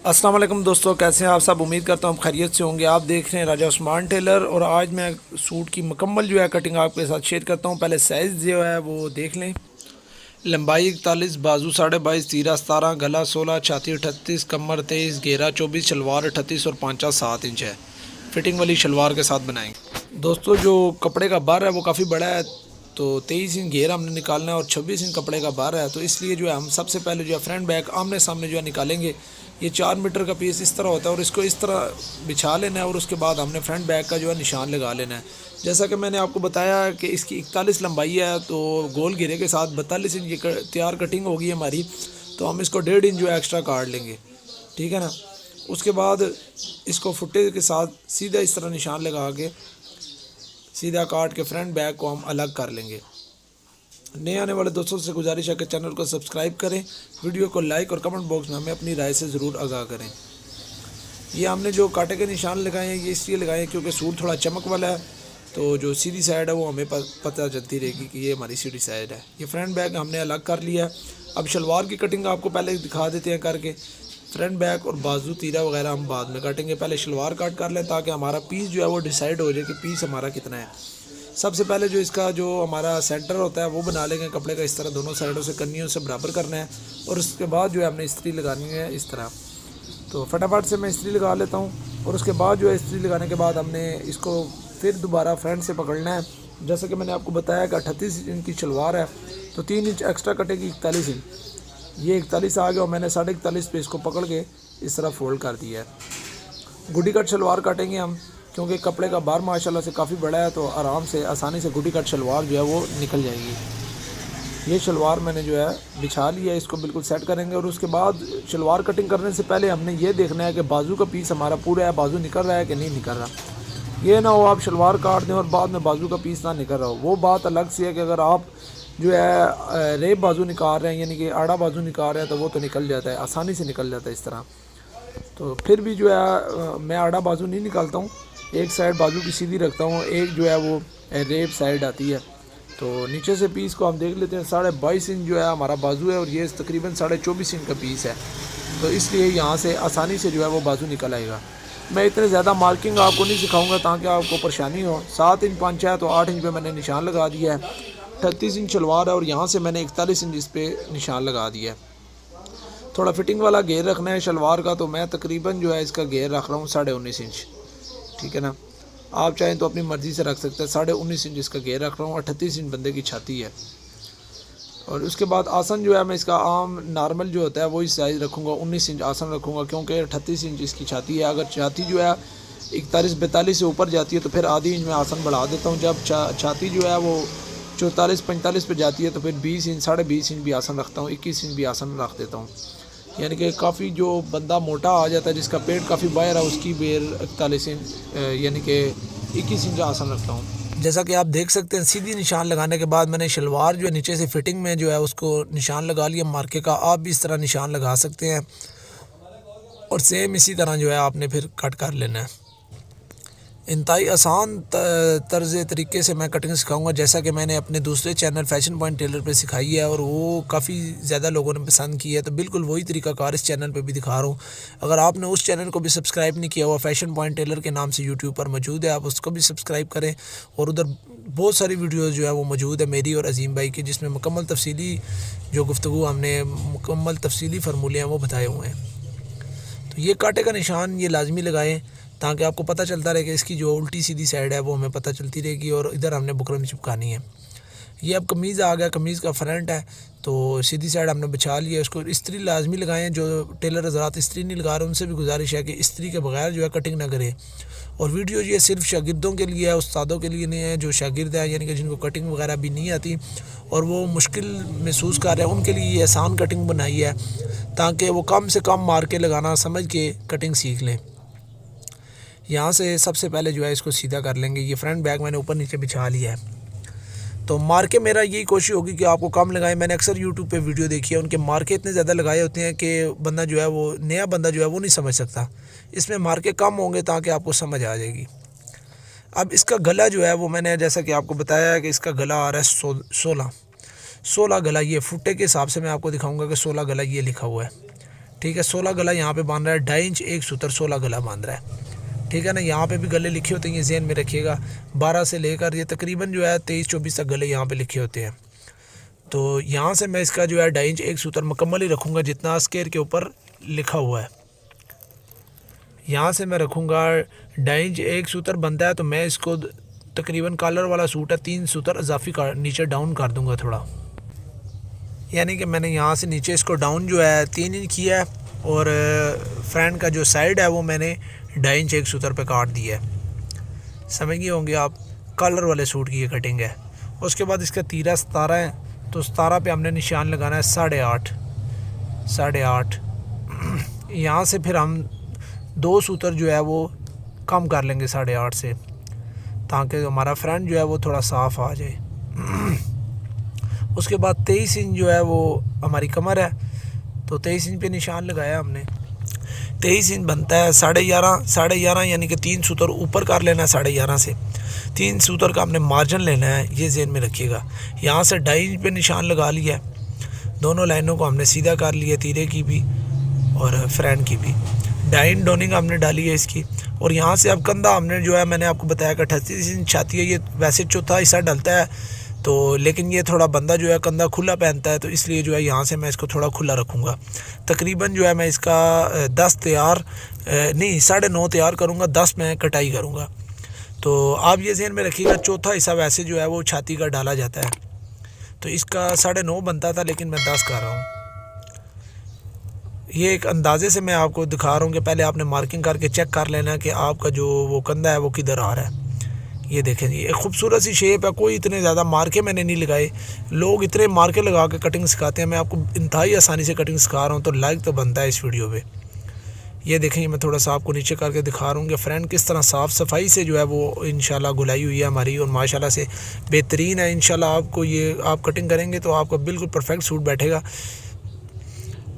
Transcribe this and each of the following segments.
अस्सलाम वालेकुम दोस्तों, कैसे हैं आप सब। उम्मीद करता हूँ आप खैरियत से होंगे। आप देख रहे हैं राजा उस्मान टेलर और आज मैं सूट की मुकम्मल जो है कटिंग आपके साथ शेयर करता हूँ। पहले साइज़ जो है वो देख लें। लंबाई 41, बाजू 22.5, तीरा 17, गला 16, छाती 38, कमर 23, घेरा 24, शलवार 38 और पांचा 7 इंच है। फिटिंग वाली शलवार के साथ बनाएंगे। दोस्तों जो कपड़े का बार है वो काफ़ी बड़ा है, तो 23 इंच घेरा हमने निकालना है और 26 इंच कपड़े का बार है, तो इसलिए जो है हम सबसे पहले जो है फ्रंट बैक आमने सामने जो है निकालेंगे। ये 4 मीटर का पीस इस तरह होता है और इसको इस तरह बिछा लेना है और उसके बाद हमने फ्रंट बैक का जो है निशान लगा लेना है। जैसा कि मैंने आपको बताया कि इसकी 41 लंबाई है, तो गोल घेरे के साथ 42 इंच ये तैयार कटिंग होगी हमारी, तो हम इसको 1.5 इंच जो है एक्स्ट्रा काट लेंगे, ठीक है ना। उसके बाद इसको फुटे के साथ सीधा इस तरह निशान लगा के सीधा काट के फ्रंट बैक को हम अलग कर लेंगे। नए आने वाले दोस्तों से गुजारिश है कि चैनल को सब्सक्राइब करें, वीडियो को लाइक और कमेंट बॉक्स में हमें अपनी राय से ज़रूर आगाह करें। ये हमने जो कांटे के निशान लगाए हैं ये इसलिए लगाए हैं क्योंकि सूट थोड़ा चमक वाला है, तो जो सीधी साइड है वो हमें पता चलती रहेगी कि ये हमारी सीधी साइड है। ये फ्रंट बैक हमने अलग कर लिया है। अब शलवार की कटिंग आपको पहले दिखा देते हैं करके। फ्रंट बैक और बाजू तीरा वगैरह हम बाद में काटेंगे, पहले शलवार काट कर लें ताकि हमारा पीस जो है वो डिसाइड हो जाए कि पीस हमारा कितना है। सबसे पहले जो इसका जो हमारा सेंटर होता है वो बना लेंगे कपड़े का, इस तरह दोनों साइडों से कन्नियों से बराबर करना है और उसके बाद जो है हमने इस्त्री लगानी है इस तरह। तो फटाफट से मैं इस्त्री लगा लेता हूँ और उसके बाद जो है इस्त्री लगाने के बाद हमने इसको फिर दोबारा फ्रंट से पकड़ना है। जैसे कि मैंने आपको बताया कि 38 इंच की शलवार है, तो 3 इंच एक्स्ट्रा कटेगी 41 इंच। ये 41 आ गया और मैंने 41.5 पे इसको पकड़ के इस तरह फोल्ड कर दिया है। गुडी कट शलवार काटेंगे हम, क्योंकि कपड़े का बार माशाल्लाह से काफ़ी बड़ा है, तो आराम से आसानी से गुडी कट शलवार जो है वो निकल जाएगी। ये शलवार मैंने जो है बिछा लिया है, इसको बिल्कुल सेट करेंगे और उसके बाद शलवार कटिंग करने से पहले हमने ये देखना है कि बाजू का पीस हमारा पूरा है, बाजू निकल रहा है कि नहीं निकल रहा। ये ना हो आप शलवार काट दें और बाद में बाजू का पीस ना निकल रहा हो, वो बात अलग सी है कि अगर आप जो है रेप बाजू निकाल रहे हैं यानी कि आड़ा बाजू निकाल रहे हैं तो वो तो निकल जाता है, आसानी से निकल जाता है इस तरह। तो फिर भी जो है मैं आड़ा बाजू नहीं निकालता हूँ, एक साइड बाजू की सीधी रखता हूँ, एक जो है वो रेप साइड आती है। तो नीचे से पीस को हम देख लेते हैं। 22.5 इंच जो है हमारा बाजू है और ये तकरीबन 24.5 इंच का पीस है, तो इसलिए यहाँ से आसानी से जो है वो बाजू निकल आएगा। मैं इतने ज़्यादा मार्किंग आपको नहीं सिखाऊंगा ताकि आपको परेशानी हो। 7 इंच पांचा है तो 8 इंच पे मैंने निशान लगा दिया है। 38 इंच शलवार है और यहाँ से मैंने 41 इंच इस पर निशान लगा दिया है। थोड़ा फिटिंग वाला घेर रखना है शलवार का, तो मैं तकरीबन जो है इसका घेर रख रहा हूँ 19.5 इंच, ठीक है ना। आप चाहें तो अपनी मर्ज़ी से रख सकते हैं। 19.5 इंच इसका घेर रख रहा हूँ। 38 इंच बंदे की छाती है। और उसके बाद आसन जो है मैं इसका आम नॉर्मल जो होता है वही साइज़ रखूँगा, 19 इंच आसन रखूँगा, क्योंकि 38 इंच इसकी छाती है। अगर छाती जो है 41-42 से ऊपर जाती है तो फिर आधी इंच में आसन बढ़ा देता हूँ। जब छाती जो है वो 44-45 पे जाती है तो फिर 20 इंच 20.5 इंच भी आसन रखता हूँ, 21 इंच भी आसन रख देता हूँ। यानी कि काफ़ी जो बंदा मोटा आ जाता है जिसका पेट काफ़ी बाहर है उसकी बेर 41 इंच यानी कि 21 इंच आसन रखता हूँ। जैसा कि आप देख सकते हैं सीधी निशान लगाने के बाद मैंने शलवार जो है नीचे से फिटिंग में जो है उसको निशान लगा लिया मार्के का। आप भी इस तरह निशान लगा सकते हैं और सेम इसी तरह जो है आपने फिर कट कर लेना है। इंतहाई आसान तर्ज तरीके से मैं कटिंग सिखाऊंगा, जैसा कि मैंने अपने दूसरे चैनल फैशन पॉइंट टेलर पे सिखाई है और वो काफ़ी ज़्यादा लोगों ने पसंद की है, तो बिल्कुल वही तरीकाकार इस चैनल पे भी दिखा रहा हूँ। अगर आपने उस चैनल को भी सब्सक्राइब नहीं किया हुआ, फैशन पॉइंट टेलर के नाम से यूट्यूब पर मौजूद है, आप उसको भी सब्सक्राइब करें। और उधर बहुत सारी वीडियोज़ जो है वो मौजूद है मेरी और अजीम भाई की, जिसमें मुकम्मल तफसीली जो गुफ्तगू हमने मुकम्मल तफसीली फार्मूले हैं वो बताए हुए हैं। तो ये कांटे का निशान ये लाजमी लगाएं ताकि आपको पता चलता रहे कि इसकी जो उल्टी सीधी साइड है वो हमें पता चलती रहेगी और इधर हमने बुकरम चिपकानी है। ये अब कमीज़ आ गया, कमीज़ का फ्रंट है तो सीधी साइड हमने बिछा लिया। इसको इस्त्री लाजमी लगाएं। जो टेलर हज़रात इस्त्री नहीं लगा रहे उनसे भी गुजारिश है कि इस्त्री के बगैर जो है कटिंग ना करें। और वीडियो ये सिर्फ शागिर्दों के लिए है, उस्तादों के लिए नहीं है। जो शागिर्द हैं यानी कि जिनको कटिंग वगैरह भी नहीं आती और वो मुश्किल महसूस कर रहे हैं उनके लिए ये आसान कटिंग बनाई है ताकि वो कम से कम मार के लगाना समझ के कटिंग सीख लें। यहाँ से सबसे पहले जो है इसको सीधा कर लेंगे। ये फ्रंट बैक मैंने ऊपर नीचे बिछा लिया है, तो मार्के मेरा यही कोशिश होगी कि आपको कम लगाएं। मैंने अक्सर यूट्यूब पे वीडियो देखी है, उनके मार्के इतने ज़्यादा लगाए होते हैं कि बंदा जो है वो नया बंदा जो है वो नहीं समझ सकता। इसमें मार्के कम होंगे ताकि आपको समझ आ जाएगी। अब इसका गला जो है वो मैंने जैसा कि आपको बताया है कि इसका गला आ रहा है 16 गला। ये फुटे के हिसाब से मैं आपको दिखाऊँगा कि 16 गला ये लिखा हुआ है, ठीक है। 16 गला यहाँ पे बांध रहा है, 2.5 इंच 1 सूत्र 16 गला बांध रहा है, ठीक है ना। यहाँ पे भी गले लिखे होते हैं, ये ज़हन में रखिएगा। 12 से लेकर ये तकरीबन जो है 23-24 तक गले यहाँ पे लिखे होते हैं। तो यहाँ से मैं इसका जो है 2.5 इंच 1 सूत्र मुकम्मल ही रखूँगा जितना स्केयर के ऊपर लिखा हुआ है। यहाँ से मैं रखूँगा 2.5 इंच 1 सूत्र बनता है, तो मैं इसको तकरीबन कॉलर वाला सूट है 3 सूत्र इजाफी नीचे डाउन कर दूँगा थोड़ा, यानी कि मैंने यहाँ से नीचे इसको डाउन जो है 3 इंच किया है, और फ्रंट का जो साइड है वो मैंने 2.5 इंच 1 सूत्र पे काट दिया है। समझ गए होंगे आप, कॉलर वाले सूट की ये कटिंग है। उसके बाद इसका तीरा 17 है, तो 17 पे हमने निशान लगाना है 8.5। यहाँ से फिर हम 2 सूत्र जो है वो कम कर लेंगे 8.5 से, ताकि हमारा फ्रंट जो है वो थोड़ा साफ़ आ जाए। उसके बाद 23 इंच जो है वो हमारी कमर है, तो 23 इंच पे निशान लगाया हमने। 23 इंच बनता है 11.5 यानी कि 3 सूत्र ऊपर कर लेना है 11.5 से। 3 सूत्र का हमने मार्जिन लेना है, ये ज़हन में रखिएगा। यहाँ से 2.5 इंच पे निशान लगा लिया, दोनों लाइनों को हमने सीधा कर लिया, तीरे की भी और फ्रंट की भी। 2.5 इंच डोनिंग हमने डाली है इसकी। और यहाँ से अब कंधा हमने जो है, मैंने आपको बताया कि 38 इंच छाती है, ये वैसे चौथा हिस्सा डलता है, तो लेकिन ये थोड़ा बंदा जो है कंधा खुला पहनता है, तो इसलिए जो है यहाँ से मैं इसको थोड़ा खुला रखूँगा। तकरीबन जो है मैं इसका 10 तैयार नहीं 9.5 तैयार करूँगा, 10 मैं कटाई करूँगा। तो आप ये ज़हन में रखिएगा, चौथा हिस्सा वैसे जो है वो छाती का डाला जाता है, तो इसका 9.5 बनता था, लेकिन मैं 10 कर रहा हूँ। ये एक अंदाजे से मैं आपको दिखा रहा हूँ कि पहले आपने मार्किंग करके चेक कर लेना कि आपका जो वो कंधा है वो किधर आ रहा है। ये देखें जी, एक खूबसूरत सी शेप है, कोई इतने ज़्यादा मार्के मैंने नहीं लगाए। लोग इतने मार्के लगा के कटिंग सिखाते हैं, मैं आपको इंतहाई आसानी से कटिंग सिखा रहा हूँ, तो लाइक तो बनता है इस वीडियो पे। ये देखें, मैं थोड़ा सा आपको नीचे करके दिखा रहा हूँ कि फ्रंट किस तरह साफ़ सफाई से जो है वो इंशाल्लाह गुलाई हुई है हमारी, और माशाल्लाह से बेहतरीन है। इंशाल्लाह आपको ये आप कटिंग करेंगे तो आपका बिल्कुल परफेक्ट सूट बैठेगा।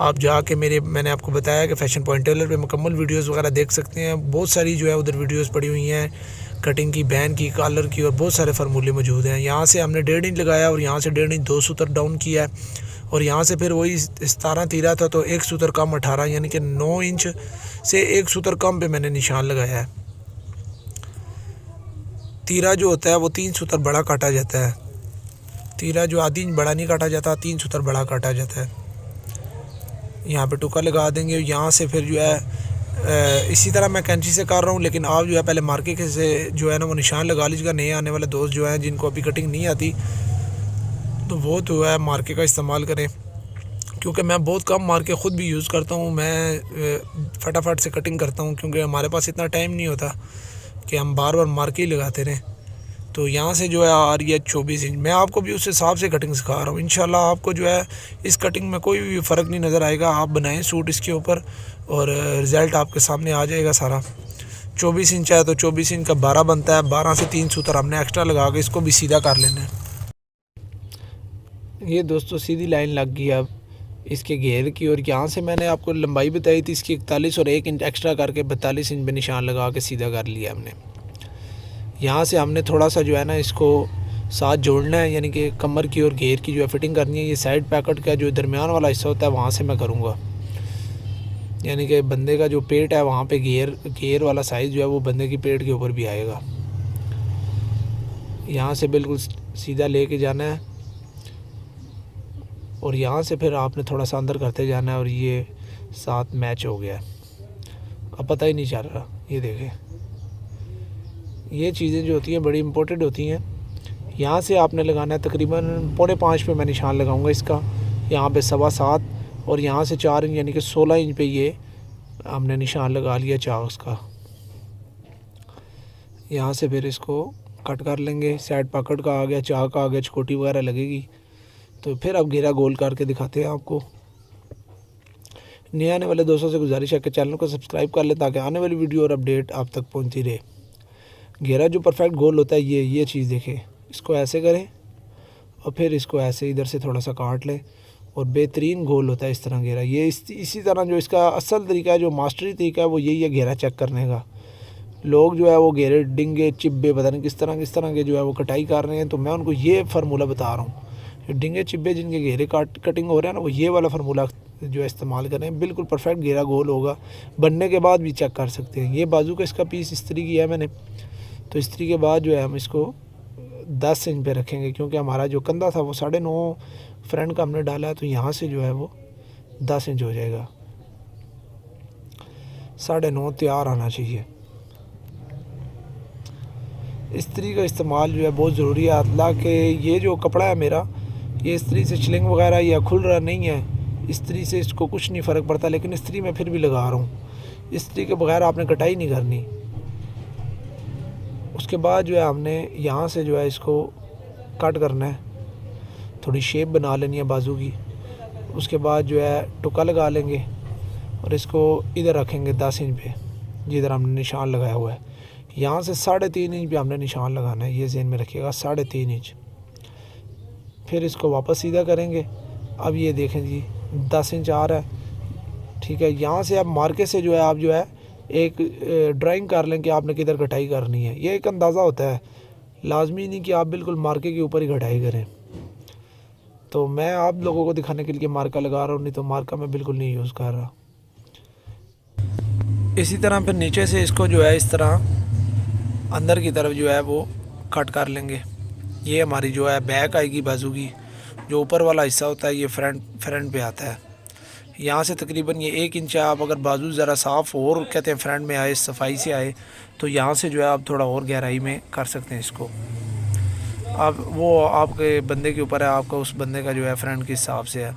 आप जाके मैंने आपको बताया कि फैशन पॉइंट टेलर पे मुकम्मल वीडियोस वगैरह देख सकते हैं। बहुत सारी जो है उधर वीडियोस पड़ी हुई हैं, कटिंग की, बैन की, कॉलर की, और बहुत सारे फार्मूले मौजूद हैं। यहाँ से हमने 1.5 इंच लगाया, और यहाँ से 1.5 इंच 2 सूत्र डाउन किया है, और यहाँ से फिर वही 17 तीरा था, तो 1 सूत्र कम 18 यानी कि 9 इंच से 1 सूत्र कम पे मैंने निशान लगाया है। तीरा जो होता है वो 3 सूत्र बड़ा काटा जाता है, तीरा जो आधी इंच बड़ा नहीं काटा जाता, 3 सूत्र बड़ा काटा जाता है। यहाँ पे टुका लगा देंगे। यहाँ से फिर जो है इसी तरह मैं कैंची से कर रहा हूँ, लेकिन आप जो है पहले मार्के के से जो है ना वो निशान लगा लीजिएगा। नए आने वाले दोस्त जो हैं जिनको अभी कटिंग नहीं आती, तो वो जो है मार्के का इस्तेमाल करें, क्योंकि मैं बहुत कम मार्के ख़ुद भी यूज़ करता हूँ। मैं फटाफट से कटिंग करता हूँ, क्योंकि हमारे पास इतना टाइम नहीं होता कि हम बार बार मार्के ही लगाते रहें। तो यहाँ से जो है आ रही है 24 इंच। मैं आपको भी उस हिसाब से कटिंग सिखा रहा हूँ। इंशाल्लाह आपको जो है इस कटिंग में कोई भी फ़र्क नहीं नज़र आएगा। आप बनाएं सूट इसके ऊपर और रिज़ल्ट आपके सामने आ जाएगा सारा। 24 इंच है तो 24 इंच का 12 बनता है। 12 से 3 सूत्र हमने एक्स्ट्रा लगा के इसको भी सीधा कर लेना है। ये दोस्तों सीधी लाइन लग गई अब इसके घेर की, और यहाँ से मैंने आपको लंबाई बताई थी इसकी 41, और 1 इंच एक्स्ट्रा करके 42 इंच पे निशान लगा के सीधा कर लिया हमने। यहाँ से हमने थोड़ा सा जो है ना इसको साथ जोड़ना है, यानी कि कमर की और घेर की जो है फिटिंग करनी है। ये साइड पैकेट का जो दरमियान वाला हिस्सा होता है वहाँ से मैं करूँगा, यानी कि बंदे का जो पेट है वहाँ पे घेर वाला साइज़ जो है वो बंदे की पेट के ऊपर भी आएगा। यहाँ से बिल्कुल सीधा लेके जाना है, और यहाँ से फिर आपने थोड़ा सा अंदर करते जाना है, और ये साथ मैच हो गया। अब पता ही नहीं चल रहा। ये देखें, ये चीज़ें जो होती हैं बड़ी इम्पोर्टेंट होती हैं। यहाँ से आपने लगाना है तकरीबन 4.5 पे मैं निशान लगाऊंगा इसका, यहाँ पे 7.25, और यहाँ से 4 इंच यानी कि 16 इंच पे ये हमने निशान लगा लिया चाक का। यहाँ से फिर इसको कट कर लेंगे। साइड पॉकेट का आ गया, चाक का आ गया, चकोटी वगैरह लगेगी। तो फिर अब घेरा गोल करके दिखाते हैं आपको। नए आने वाले दोस्तों से गुजारिश है कि चैनल को सब्सक्राइब कर लें, ताकि आने वाली वीडियो और अपडेट आप तक पहुँचती रहे। घेरा जो परफेक्ट गोल होता है ये चीज़ देखें, इसको ऐसे करें और फिर इसको ऐसे इधर से थोड़ा सा काट लें, और बेहतरीन गोल होता है इस तरह घेरा। ये इसी तरह जो इसका असल तरीका है, जो मास्टरी तरीका है, वो यही है घेरा चेक करने का। लोग जो है वो घेरे डिंगे चिब्बे पता नहीं किस तरह के जो है वो कटाई कर रहे हैं, तो मैं उनको ये फार्मूला बता रहा हूँ। जो डिंगे चिब्बे जिनके घेरे कटिंग हो रहे हैं ना, वो ये वाला फार्मूला जो है इस्तेमाल करें, बिल्कुल परफेक्ट घेरा गोल होगा। बनने के बाद भी चेक कर सकते हैं। ये बाजू का इसका पीस इस्त्री किया है मैंने, तो इस्त्री के बाद जो है हम इसको 10 इंच पे रखेंगे, क्योंकि हमारा जो कंधा था वो 9.5 फ्रंट का हमने डाला है, तो यहाँ से जो है वो 10 इंच हो जाएगा। 9.5 तैयार आना चाहिए। इस्त्री का इस्तेमाल जो है बहुत ज़रूरी है। हालांकि ये जो कपड़ा है मेरा, ये इस्त्री से चिलिंग वगैरह या खुल रहा नहीं है, इस्त्री से इसको कुछ नहीं फ़र्क पड़ता, लेकिन इस्त्री मैं फिर भी लगा रहा हूँ। इस्त्री के बगैर आपने कटाई नहीं करनी। उसके बाद जो है हमने यहाँ से जो है इसको कट करना है, थोड़ी शेप बना लेनी है बाजू की। उसके बाद जो है टुका लगा लेंगे और इसको इधर रखेंगे 10 इंच पे, जिधर हमने निशान लगाया हुआ है। यहाँ से 3.5 इंच पे हमने निशान लगाना है, ये ज़हन में रखिएगा, 3.5 इंच। फिर इसको वापस सीधा करेंगे। अब ये देखें जी 10 इंच आ रहा है, ठीक है। यहाँ से अब मार्के से जो है आप जो है एक ड्राइंग कर लें कि आपने किधर कटाई करनी है। ये एक अंदाज़ा होता है, लाजमी नहीं कि आप बिल्कुल मार्के के ऊपर ही कटाई करें। तो मैं आप लोगों को दिखाने के लिए मार्का लगा रहा हूँ, नहीं तो मार्का मैं बिल्कुल नहीं यूज़ कर रहा। इसी तरह फिर नीचे से इसको जो है इस तरह अंदर की तरफ जो है वो कट कर लेंगे। ये हमारी जो है बैक आएगी बाजू की, जो ऊपर वाला हिस्सा होता है ये फ्रंट पे आता है। यहाँ से तकरीबन ये 1 इंच है। आप अगर बाजू ज़रा साफ़ और कहते हैं फ्रंट में आए, सफाई से आए, तो यहाँ से जो है आप थोड़ा और गहराई में कर सकते हैं इसको। अब वो आपके बंदे के ऊपर है, आपका उस बंदे का जो है फ्रंट के हिसाब से है।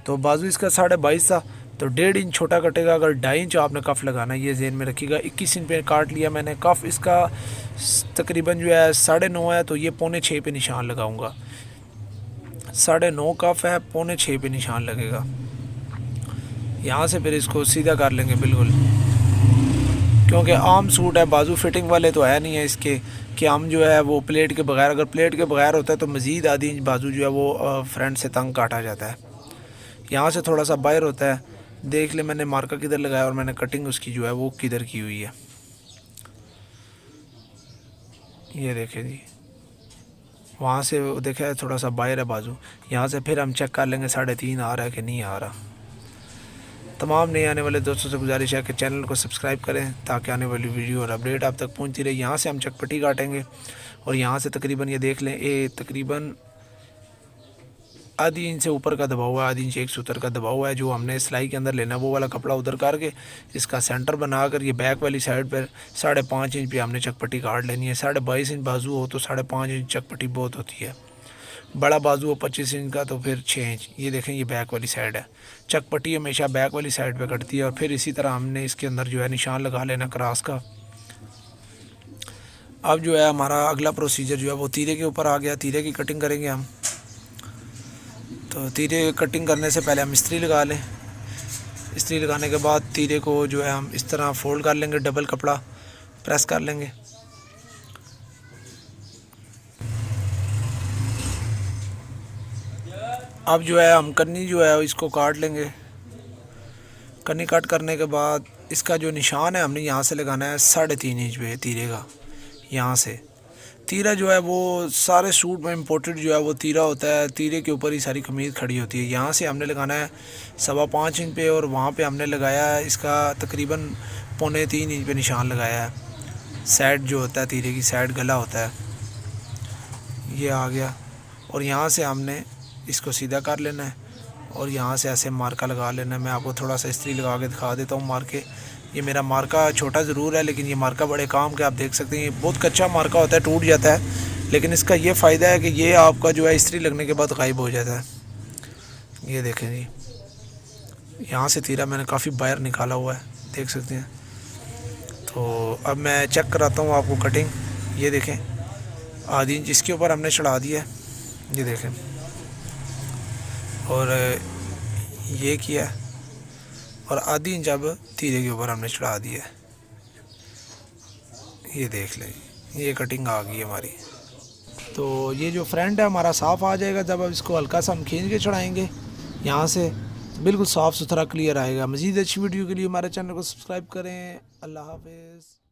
तो बाजू इसका 22.5 था, तो 1.5 इंच छोटा कटेगा। अगर 2.5 इंच आपने कफ़ लगाना है, ये ज़हन में रखिएगा। 21 इंच पे काट लिया मैंने। कफ़ इसका तकरीबन जो है 9.5 है, तो ये 5.25 पे निशान लगाऊंगा। 9.5 कफ़ है, 5.25 पे निशान लगेगा। यहाँ से फिर इसको सीधा कर लेंगे बिल्कुल, क्योंकि आम सूट है, बाजू फिटिंग वाले तो है नहीं है इसके कि हम जो है वो प्लेट के बगैर, अगर प्लेट के बगैर होता है तो मज़ीद आधी इंच बाजू जो है वो फ्रंट से तंग काटा जाता है। यहाँ से थोड़ा सा बाहर होता है। देख ले मैंने मार्का किधर लगाया और मैंने कटिंग उसकी जो है वो किधर की हुई है। ये देखें जी, वहाँ से देखा है थोड़ा सा बाहर है बाजू। यहाँ से फिर हम चेक कर लेंगे 3.5 आ रहा है कि नहीं आ रहा। तमाम नए आने वाले दोस्तों से गुजारिश है कि चैनल को सब्सक्राइब करें, ताकि आने वाली वीडियो और अपडेट आप तक पहुँचती रहे। यहाँ से हम चकपट्टी काटेंगे और यहाँ से तकरीबन ये देख लें, ये तकरीबन आधी इंच से ऊपर का दबा हुआ है, आधी इंच 1 सूतर का दबा हुआ है। जो हमने सिलाई के अंदर लेना, वो वाला कपड़ा उधर करके इसका सेंटर बनाकर ये बैक वाली साइड पर 5.5 इंच पे हमने चकपट्टी काट लेनी है। 22.5 इंच बाजू हो तो 5.5 इंच चकपट्टी बहुत होती है। बड़ा बाजू हो 25 इंच का तो फिर 6 इंच। ये देखें, ये बैक वाली साइड है। चकपट्टी हमेशा बैक वाली साइड पे कटती है। और फिर इसी तरह हमने इसके अंदर जो है निशान लगा लेना क्रॉस का। अब जो है हमारा अगला प्रोसीजर जो है वो तीरे के ऊपर आ गया। तीरे की कटिंग करेंगे हम। तो तीरे कटिंग करने से पहले हम इस्त्री लगा लें। इस्त्री लगाने के बाद तीरे को जो है हम इस तरह फोल्ड कर लेंगे, डबल कपड़ा प्रेस कर लेंगे। अब जो है हम कन्नी जो है इसको काट लेंगे। कन्नी कट करने के बाद इसका जो निशान है हमने यहाँ से लगाना है 3.5 इंच पे तीरे का। यहाँ से तीरा जो है वो सारे सूट में इम्पोर्टेड जो है वो तीरा होता है। तीरे के ऊपर ही सारी कमीज़ खड़ी होती है। यहाँ से हमने लगाना है 5.25 इंच पे, और वहाँ पे हमने लगाया है इसका तकरीबन 2.25 इंच पे निशान लगाया है। साइड जो होता है तीरे की साइड गला होता है, ये आ गया। और यहाँ से हमने इसको सीधा कर लेना है और यहाँ से ऐसे मार्का लगा लेना है। मैं आपको थोड़ा सा इस्त्री लगा के दिखा देता हूँ मार्के। ये मेरा मार्का छोटा ज़रूर है, लेकिन ये मार्का बड़े काम के, आप देख सकते हैं। ये बहुत कच्चा मार्का होता है, टूट जाता है, लेकिन इसका ये फ़ायदा है कि ये आपका जो है इस्त्री लगने के बाद गायब हो जाता है। ये देखें जी, यहाँ से तीरा मैंने काफ़ी बाहर निकाला हुआ है, देख सकते हैं। तो अब मैं चेक कराता हूँ आपको कटिंग। ये देखें, आधी इंच इसके ऊपर हमने चढ़ा दिया है, ये देखें। और ये किया, और आधी इंच अब तीरे के ऊपर हमने चढ़ा दिया है। ये देख लें, ये कटिंग आ गई हमारी। तो ये जो फ्रंट है हमारा साफ़ आ जाएगा। जब अब इसको हल्का सा हम खींच के चढ़ाएंगे यहाँ से, तो बिल्कुल साफ़ सुथरा क्लियर आएगा। मज़ीद अच्छी वीडियो के लिए हमारे चैनल को सब्सक्राइब करें। अल्लाह हाफ़िज़।